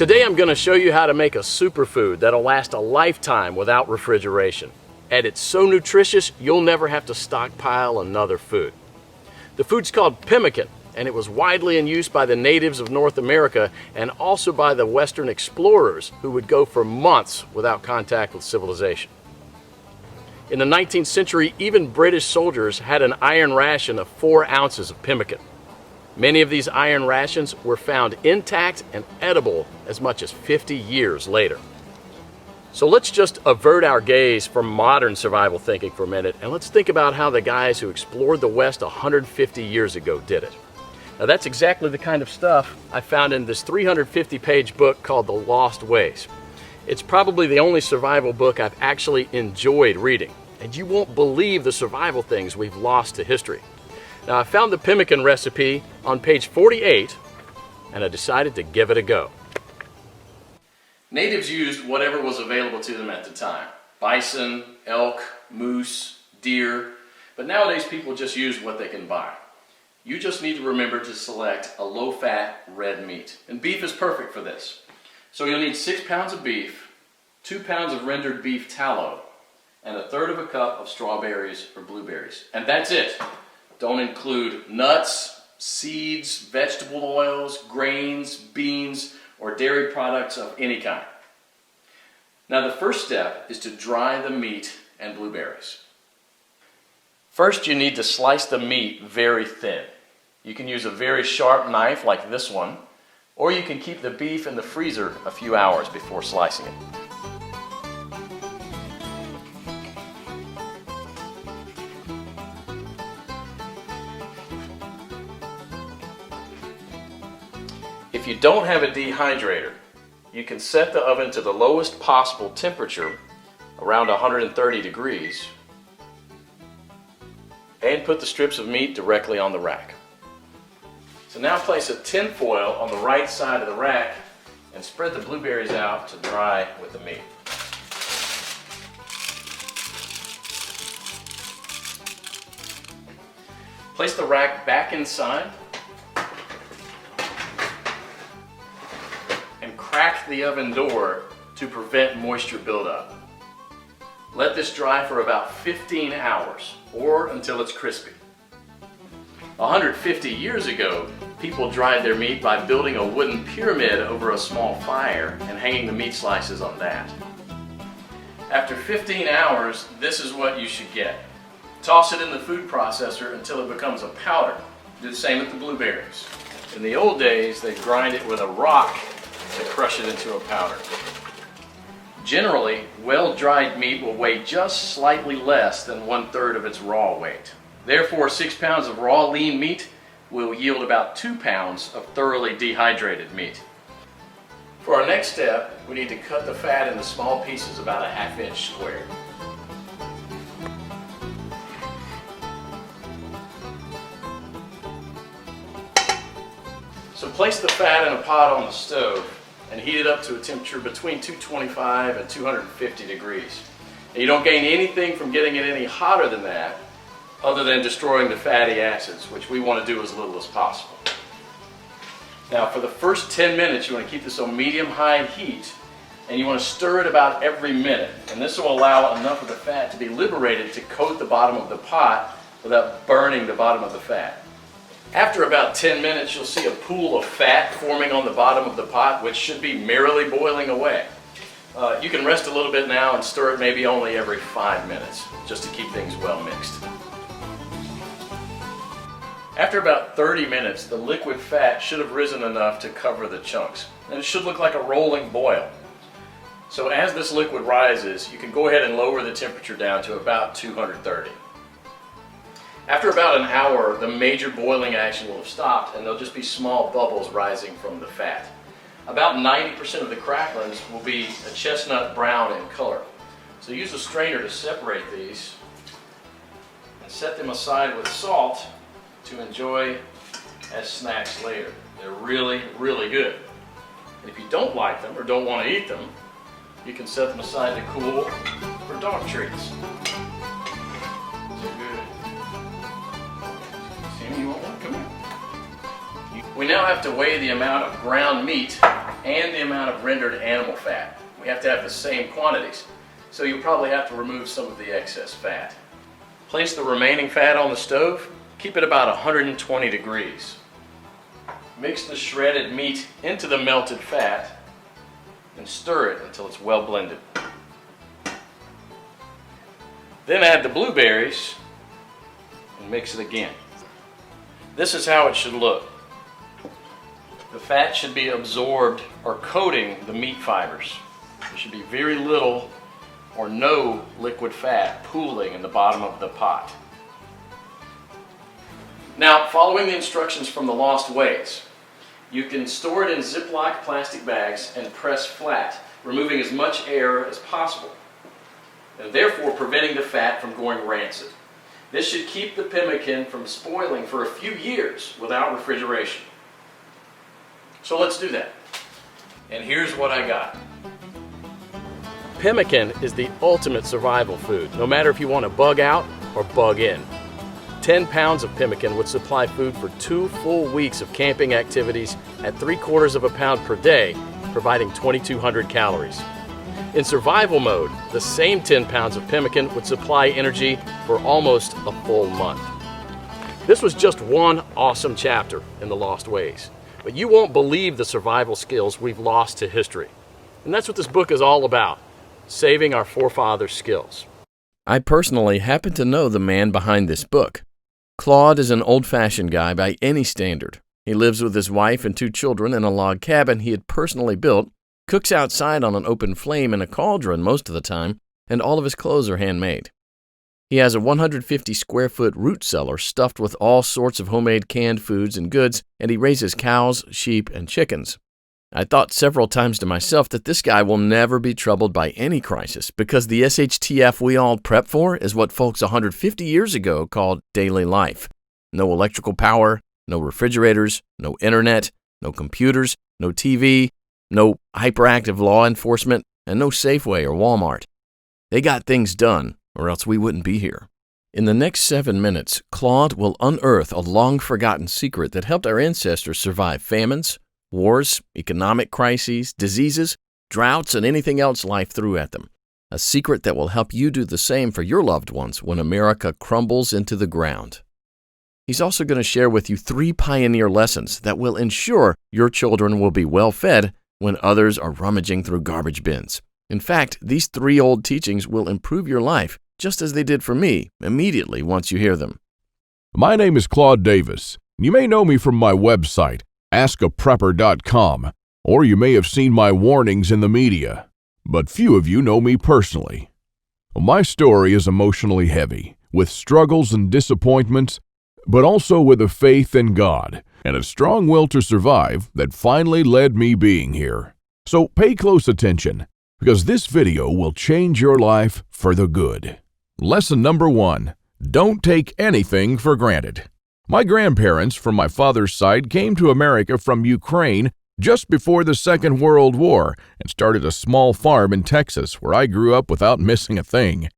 Today I'm going to show you how to make a superfood that'll last a lifetime without refrigeration. And it's so nutritious you'll never have to stockpile another food. The food's called Pemmican, and it was widely in use by the natives of North America and also by the Western explorers who would go for months without contact with civilization. In the 19th century, even British soldiers had an iron ration of 4 ounces of pemmican. Many of these iron rations were found intact and edible as much as 50 years later. So let's just avert our gaze from modern survival thinking for a minute, and let's think about how the guys who explored the West 150 years ago did it. Now that's exactly the kind of stuff I found in this 350-page book called The Lost Ways. It's probably the only survival book I've actually enjoyed reading, and you won't believe the survival things we've lost to history. Now I found the pemmican recipe on page 48, and I decided to give it a go. Natives used whatever was available to them at the time. Bison, elk, moose, deer, but nowadays people just use what they can buy. You just need to remember to select a low-fat red meat, and beef is perfect for this. So you'll need 6 pounds of beef, 2 pounds of rendered beef tallow, and 1/3 cup of strawberries or blueberries. And that's it. Don't include nuts, seeds, vegetable oils, grains, beans, or dairy products of any kind. Now the first step is to dry the meat and blueberries. First you need to slice the meat very thin. You can use a very sharp knife like this one, or you can keep the beef in the freezer a few hours before slicing it. If you don't have a dehydrator, you can set the oven to the lowest possible temperature, around 130 degrees, and put the strips of meat directly on the rack. So now place a tin foil on the right side of the rack and spread the blueberries out to dry with the meat. Place the rack back inside and crack the oven door to prevent moisture buildup. Let this dry for about 15 hours or until it's crispy. 150 years ago, people dried their meat by building a wooden pyramid over a small fire and hanging the meat slices on that. After 15 hours, this is what you should get. Toss it in the food processor until it becomes a powder. Do the same with the blueberries. In the old days, they grind it with a rock to crush it into a powder. Generally, well-dried meat will weigh just slightly less than 1/3 of its raw weight. Therefore, 6 pounds of raw lean meat will yield about 2 pounds of thoroughly dehydrated meat. For our next step, we need to cut the fat into small pieces about a 1/2 inch square. So place the fat in a pot on the stove and heat it up to a temperature between 225 and 250 degrees. And you don't gain anything from getting it any hotter than that other than destroying the fatty acids, which we want to do as little as possible. Now for the first 10 minutes you want to keep this on medium-high heat, and you want to stir it about every minute, and this will allow enough of the fat to be liberated to coat the bottom of the pot without burning the bottom of the fat. After about 10 minutes you'll see a pool of fat forming on the bottom of the pot, which should be merrily boiling away. You can rest a little bit now and stir it maybe only every 5 minutes, just to keep things well mixed. After about 30 minutes, the liquid fat should have risen enough to cover the chunks, and it should look like a rolling boil. So as this liquid rises, you can go ahead and lower the temperature down to about 230. After about an hour, the major boiling action will have stopped, and there'll just be small bubbles rising from the fat. About 90% of the cracklings will be a chestnut brown in color. So use a strainer to separate these and set them aside with salt to enjoy as snacks later. They're really, really good. And if you don't like them or don't want to eat them, you can set them aside to cool for dog treats. They're good. Sammy, you want one? Come here. We now have to weigh the amount of ground meat and the amount of rendered animal fat. We have to have the same quantities, so you'll probably have to remove some of the excess fat. Place the remaining fat on the stove. Keep it about 120 degrees. Mix the shredded meat into the melted fat and stir it until it's well blended. Then add the blueberries and mix it again. This is how it should look. The fat should be absorbed or coating the meat fibers. There should be very little or no liquid fat pooling in the bottom of the pot. Now, following the instructions from the Lost Ways, you can store it in Ziploc plastic bags and press flat, removing as much air as possible, and therefore preventing the fat from going rancid. This should keep the pemmican from spoiling for a few years without refrigeration. So let's do that. And here's what I got. Pemmican is the ultimate survival food, no matter if you want to bug out or bug in. 10 pounds of pemmican would supply food for 2 full weeks of camping activities at 3/4 of a pound per day, providing 2,200 calories. In survival mode, the same 10 pounds of pemmican would supply energy for almost a full month. This was just one awesome chapter in the Lost Ways, but you won't believe the survival skills we've lost to history. And that's what this book is all about, saving our forefathers' skills. I personally happen to know the man behind this book. Claude is an old-fashioned guy by any standard. He lives with his wife and 2 children in a log cabin he had personally built, cooks outside on an open flame in a cauldron most of the time, and all of his clothes are handmade. He has a 150-square-foot root cellar stuffed with all sorts of homemade canned foods and goods, and he raises cows, sheep, and chickens. I thought several times to myself that this guy will never be troubled by any crisis because the SHTF we all prep for is what folks 150 years ago called daily life. No electrical power, no refrigerators, no internet, no computers, no TV, no hyperactive law enforcement, and no Safeway or Walmart. They got things done, or else we wouldn't be here. In the next 7 minutes, Claude will unearth a long-forgotten secret that helped our ancestors survive famines, wars, economic crises, diseases, droughts, and anything else life threw at them. A secret that will help you do the same for your loved ones when America crumbles into the ground. He's also going to share with you 3 pioneer lessons that will ensure your children will be well fed when others are rummaging through garbage bins. In fact, these 3 old teachings will improve your life, just as they did for me, immediately once you hear them. My name is Claude Davis. You may know me from my website, askaprepper.com, or you may have seen my warnings in the media, but few of you know me personally. My story is emotionally heavy, with struggles and disappointments, but also with a faith in God and a strong will to survive that finally led me being here. So pay close attention, because this video will change your life for the good. Lesson number 1, don't take anything for granted. My grandparents from my father's side came to America from Ukraine just before the Second World War and started a small farm in Texas where I grew up without missing a thing.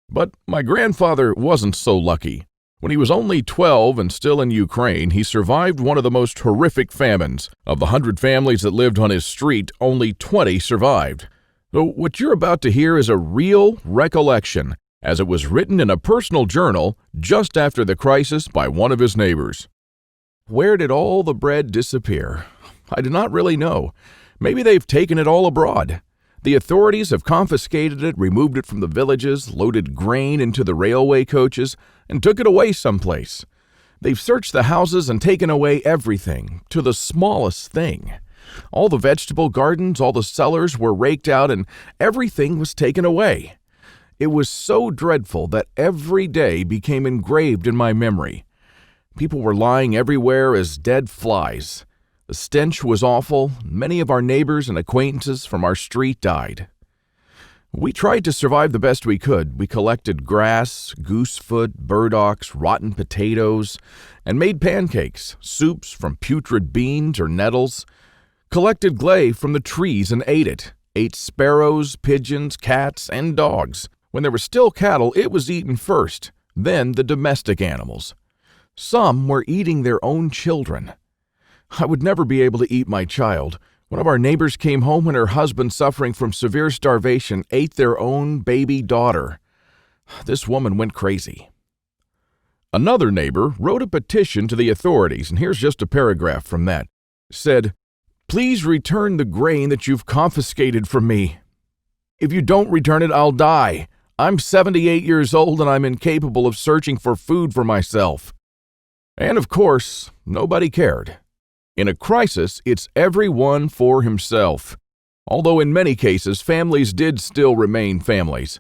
But my grandfather wasn't so lucky. When he was only 12 and still in Ukraine, he survived one of the most horrific famines. Of the 100 families that lived on his street, only 20 survived. So what you're about to hear is a real recollection, as it was written in a personal journal just after the crisis by one of his neighbors. Where did all the bread disappear? I do not really know. Maybe they've taken it all abroad. The authorities have confiscated it, removed it from the villages, loaded grain into the railway coaches, and took it away someplace. They've searched the houses and taken away everything, to the smallest thing. All the vegetable gardens, all the cellars were raked out, and everything was taken away. It was so dreadful that every day became engraved in my memory. People were lying everywhere as dead flies. The stench was awful. Many of our neighbors and acquaintances from our street died. We tried to survive the best we could. We collected grass, goosefoot, burdocks, rotten potatoes, and made pancakes, soups from putrid beans or nettles, collected clay from the trees and ate it, ate sparrows, pigeons, cats, and dogs. When there were still cattle, it was eaten first, then the domestic animals. Some were eating their own children. I would never be able to eat my child. One of our neighbors came home when her husband, suffering from severe starvation, ate their own baby daughter. This woman went crazy. Another neighbor wrote a petition to the authorities, and here's just a paragraph from that. It said, "Please return the grain that you've confiscated from me. If you don't return it, I'll die. I'm 78 years old and I'm incapable of searching for food for myself." And of course, nobody cared. In a crisis, it's everyone for himself. Although in many cases, families did still remain families.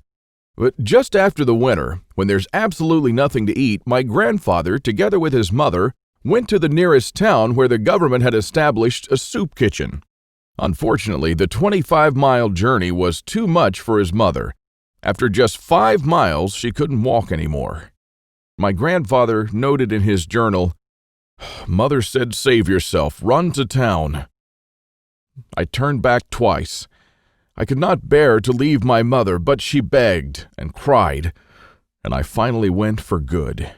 But just after the winter, when there's absolutely nothing to eat, my grandfather, together with his mother, went to the nearest town where the government had established a soup kitchen. Unfortunately, the 25-mile journey was too much for his mother. After just 5 miles, she couldn't walk anymore. My grandfather noted in his journal, "Mother said, save yourself, run to town." I turned back twice. I could not bear to leave my mother, but she begged and cried, and I finally went for good.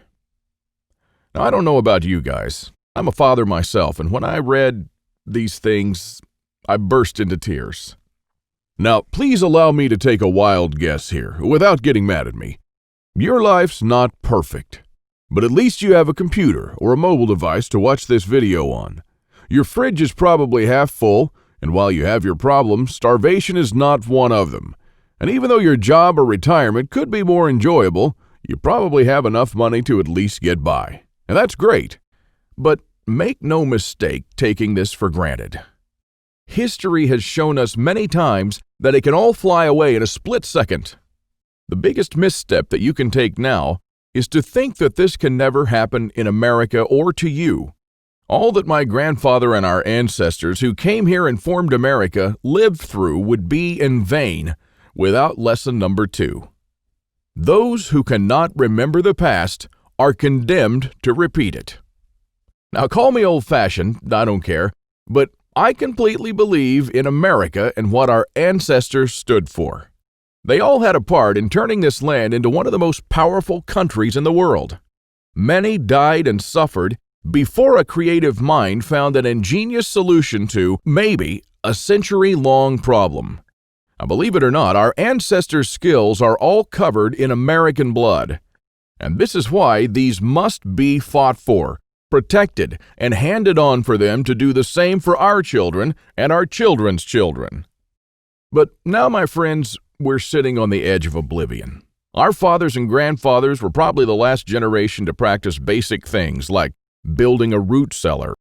Now, I don't know about you guys. I'm a father myself, and when I read these things, I burst into tears. Now, please allow me to take a wild guess here, without getting mad at me. Your life's not perfect, but at least you have a computer or a mobile device to watch this video on. Your fridge is probably half full, and while you have your problems, starvation is not one of them. And even though your job or retirement could be more enjoyable, you probably have enough money to at least get by. And that's great. But make no mistake taking this for granted. History has shown us many times that it can all fly away in a split second. The biggest misstep that you can take now is to think that this can never happen in America or to you. All that my grandfather and our ancestors who came here and formed America lived through would be in vain without lesson number 2. Those who cannot remember the past are condemned to repeat it. Now, call me old-fashioned, I don't care, but I completely believe in America and what our ancestors stood for. They all had a part in turning this land into one of the most powerful countries in the world. Many died and suffered before a creative mind found an ingenious solution to, maybe, a century-long problem. Now, believe it or not, our ancestors' skills are all covered in American blood. And this is why these must be fought for, protected, and handed on for them to do the same for our children and our children's children. But now, my friends, we're sitting on the edge of oblivion. Our fathers and grandfathers were probably the last generation to practice basic things like building a root cellar